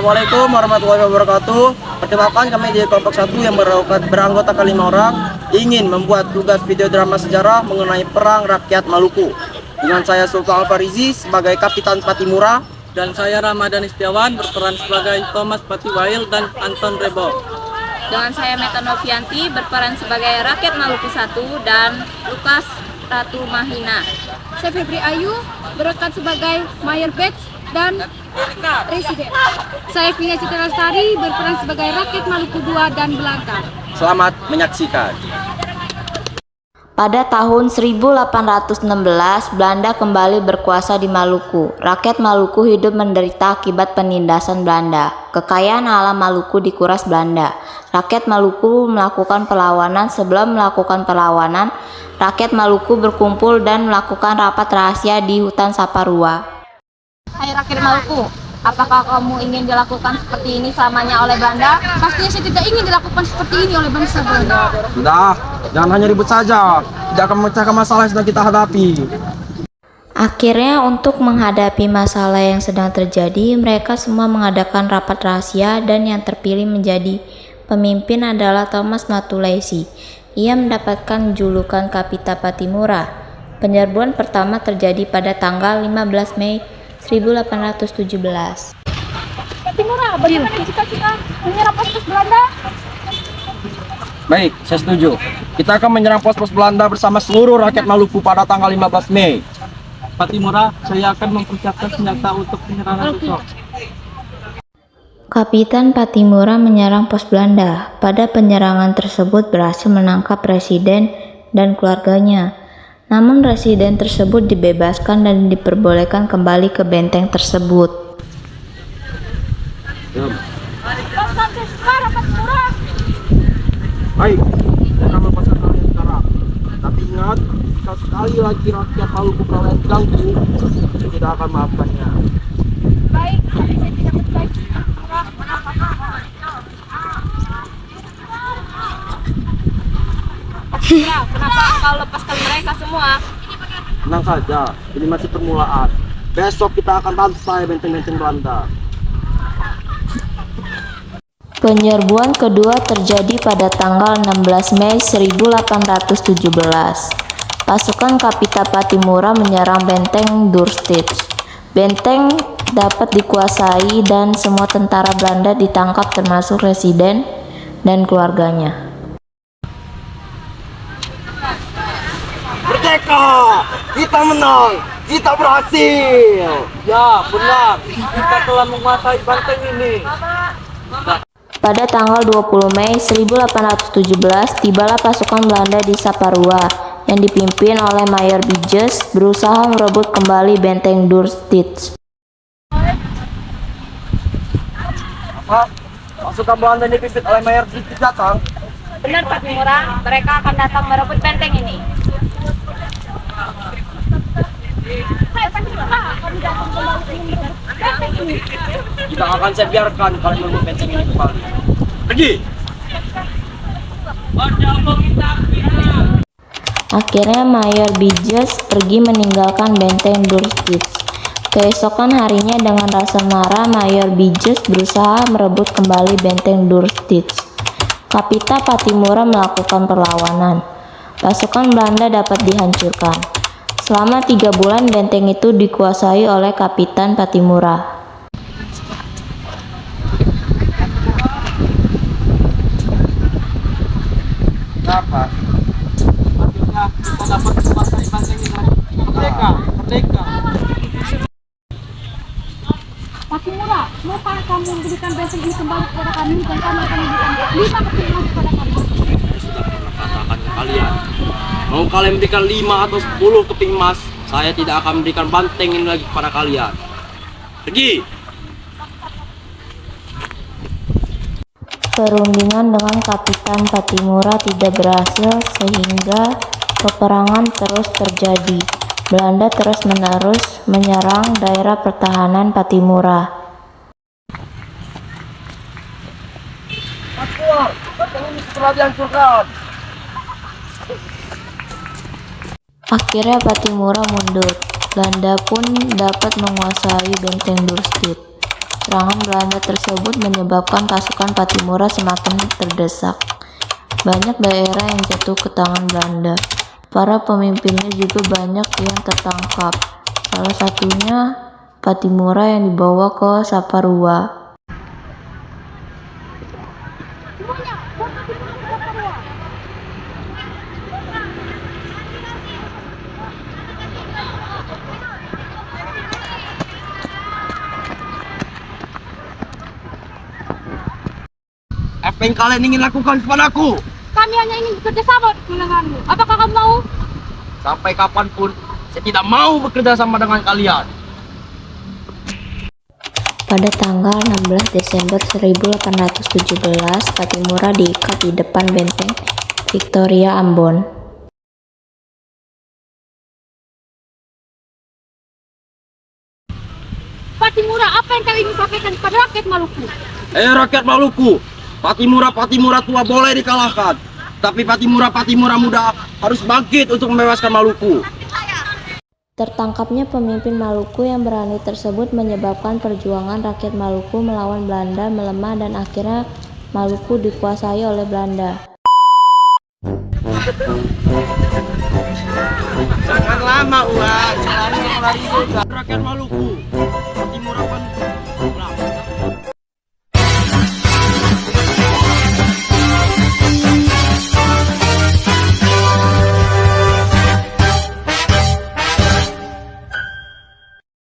Assalamualaikum warahmatullahi wabarakatuh. Perkenalkan, kami di kelompok 1 yang beranggota 5 orang ingin membuat tugas video drama sejarah mengenai perang rakyat Maluku. Dengan saya Sultan Alfarizi sebagai Kapitan Patimura, dan saya Ramadan Istiawan berperan sebagai Thomas Patiwail dan Anton Rebo. Dengan saya Meta Novianti berperan sebagai rakyat Maluku 1 dan Lukas Ratu Mahina. Saya Febri Ayu berperan sebagai Mayor Bets dan Presiden. Saya Vina Citra Lestari berperan sebagai rakyat Maluku 2 dan Belanta. selamat menyaksikan. Pada tahun 1816, Belanda kembali berkuasa di Maluku. Rakyat Maluku hidup menderita akibat penindasan Belanda. Kekayaan alam Maluku dikuras Belanda. Rakyat Maluku melakukan perlawanan. Sebelum melakukan perlawanan, rakyat Maluku berkumpul dan melakukan rapat rahasia di hutan Saparua. Hai rakyat Maluku, apakah kamu ingin dilakukan seperti ini selamanya oleh Belanda? Pastinya saya tidak ingin dilakukan seperti ini oleh bangsa Belanda. Sudah, jangan hanya ribut saja. Tidak akan memecahkan masalah yang sedang kita hadapi. Akhirnya, untuk menghadapi masalah yang sedang terjadi, mereka semua mengadakan rapat rahasia dan yang terpilih menjadi pemimpin adalah Thomas Matulesi. Ia mendapatkan julukan Kapita Patimura. Penyerbuan pertama terjadi pada tanggal 15 Mei 1817. Patimura, bagaimana jika kita menyerang pos-pos Belanda? Baik, saya setuju. Kita akan menyerang pos-pos Belanda bersama seluruh rakyat Maluku pada tanggal 15 Mei. Patimura, saya akan mempersiapkan senjata untuk penyerangan besok. Kapitan Patimura menyerang pos Belanda. Pada penyerangan tersebut berhasil menangkap presiden dan keluarganya. Namun residen tersebut dibebaskan dan diperbolehkan kembali ke benteng tersebut. Lepaskan saya sekarang, Patimura. Baik, saya akan melepaskan kalian sekarang. Tapi ingat, jika sekali lagi rakyat Maluku kalian ganggu, saya tidak akan maafkannya. Baik, tapi saya tidak berbaik. Patimura, kenapa engkau lepaskan mereka semua? Tenang saja, ini masih permulaan. Besok kita akan bantai benteng-benteng Belanda. Penyerbuan kedua terjadi pada tanggal 16 Mei 1817. Pasukan Kapita Patimura menyerang benteng Dürstitz. Benteng dapat dikuasai dan semua tentara Belanda ditangkap termasuk residen dan keluarganya. Merdeka! Kita menang! Kita berhasil! Ya, benar. Kita telah menguasai benteng ini. Pada tanggal 20 Mei 1817, tibalah pasukan Belanda di Saparua yang dipimpin oleh Mayor Bijes berusaha merebut kembali benteng Dürstitz. Apa? Pasukan Belanda dipimpin oleh Mayor Bijes datang? Benar Patimura, mereka akan datang merebut benteng ini. Hai Patimura, kami datang kembali ingin merebut benteng ini. Tidak akan saya biarkan kalian merebut benteng ini kembali. Pergi! Akhirnya Mayor Bijes pergi meninggalkan benteng Dürstitz. Keesokan harinya dengan rasa marah, Mayor Bijes berusaha merebut kembali benteng Dürstitz. Kapita Patimura melakukan perlawanan. Pasukan Belanda dapat dihancurkan. Selama 3 bulan benteng itu dikuasai oleh Kapitan Patimura. Kenapa? Akhirnya kita dapat menguasai benteng ini. Merdeka, merdeka. Patimura, maukah kamu memberikan benteng ini kembali kepada kami dan kami akan memberikan 5 keping emas kepada kami? Katakan ke kalian, mau kalian berikan 5 atau 10 keping emas, saya tidak akan memberikan banteng ini lagi kepada kalian. Pergi! Perundingan dengan Kapitan Patimura tidak berhasil sehingga peperangan terus terjadi. Belanda terus-menerus menyerang daerah pertahanan Patimura. Keluar! Benteng ini setelah dihancurkan! Akhirnya Patimura mundur. Belanda pun dapat menguasai benteng Dürstitz. serangan Belanda tersebut menyebabkan pasukan Pattimura semakin terdesak. Banyak daerah yang jatuh ke tangan Belanda. Para pemimpinnya juga banyak yang tertangkap. Salah satunya Pattimura yang dibawa ke Saparua. Apa yang kalian ingin lakukan kepadaku? Kami hanya ingin bekerja sama denganmu. Apakah kamu mau? Sampai kapanpun saya tidak mau bekerja sama dengan kalian. Pada tanggal 16 Desember 1817, Pattimura diikat di depan benteng Victoria Ambon. Pattimura, apa yang kau ingin sampaikan kepada rakyat Maluku? Rakyat Maluku, Pattimura tua boleh dikalahkan, tapi Pattimura muda harus bangkit untuk membebaskan Maluku. Tertangkapnya pemimpin Maluku yang berani tersebut menyebabkan perjuangan rakyat Maluku melawan Belanda melemah dan akhirnya Maluku dikuasai oleh Belanda. Jangan lama, Uang. Rakyat Maluku,